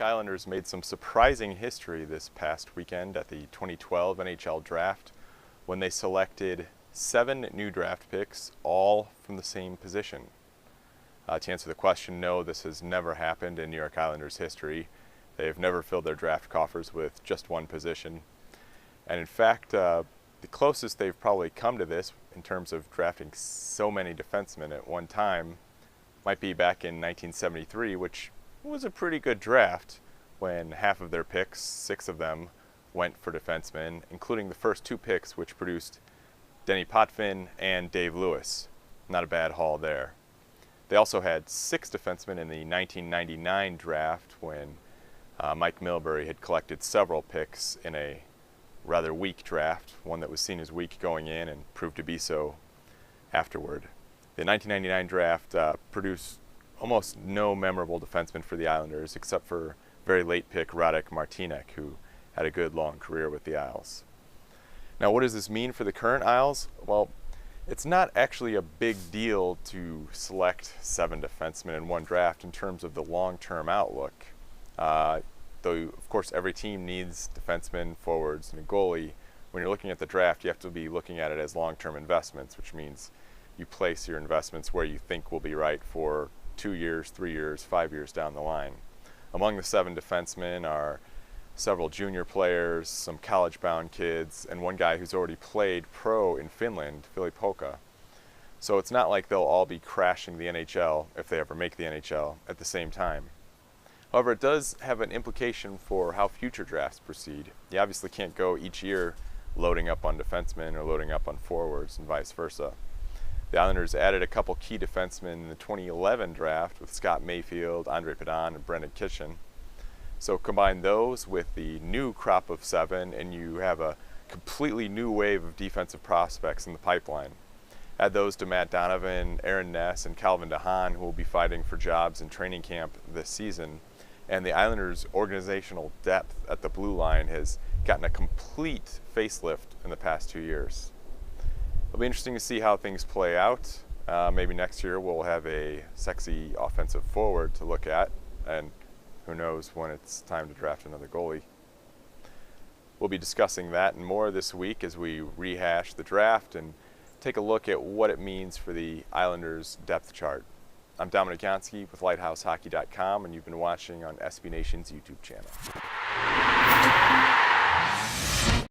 Islanders made some surprising history this past weekend at the 2012 NHL Draft when they selected 7 new draft picks, all from the same position. To answer the question, no, this has never happened in New York Islanders history. They've never filled their draft coffers with just one position. And in fact, the closest they've probably come to this in terms of drafting so many defensemen at one time might be back in 1973, which was a pretty good draft when half of their picks, 6 of them, went for defensemen, including the first 2 picks, which produced Denis Potvin and Dave Lewis. Not a bad haul there. They also had 6 defensemen in the 1999 draft when Mike Milbury had collected several picks in a rather weak draft, one that was seen as weak going in and proved to be so afterward. The 1999 draft produced almost no memorable defensemen for the Islanders, except for very late pick Radek Martinek, who had a good long career with the Isles. Now, what does this mean for the current Isles? Well, it's not actually a big deal to select 7 defensemen in one draft in terms of the long-term outlook. Though, of course, every team needs defensemen, forwards, and a goalie. When you're looking at the draft, you have to be looking at it as long-term investments, which means you place your investments where you think will be right for 2 years, 3 years, 5 years down the line. Among the 7 defensemen are several junior players, some college-bound kids, and one guy who's already played pro in Finland, Ville Pokka. So it's not like they'll all be crashing the NHL, if they ever make the NHL, at the same time. However, it does have an implication for how future drafts proceed. You obviously can't go each year loading up on defensemen or loading up on forwards and vice versa. The Islanders added a couple key defensemen in the 2011 draft with Scott Mayfield, Andre Pedon, and Brendan Kitchen. So combine those with the new crop of 7 and you have a completely new wave of defensive prospects in the pipeline. Add those to Matt Donovan, Aaron Ness, and Calvin DeHaan, who will be fighting for jobs in training camp this season. And the Islanders' organizational depth at the blue line has gotten a complete facelift in the past 2 years. It'll be interesting to see how things play out. Maybe next year we'll have a sexy offensive forward to look at, and who knows when it's time to draft another goalie. We'll be discussing that and more this week as we rehash the draft and take a look at what it means for the Islanders' depth chart. I'm Dominic Jansky with LighthouseHockey.com, and you've been watching on SB Nation's YouTube channel.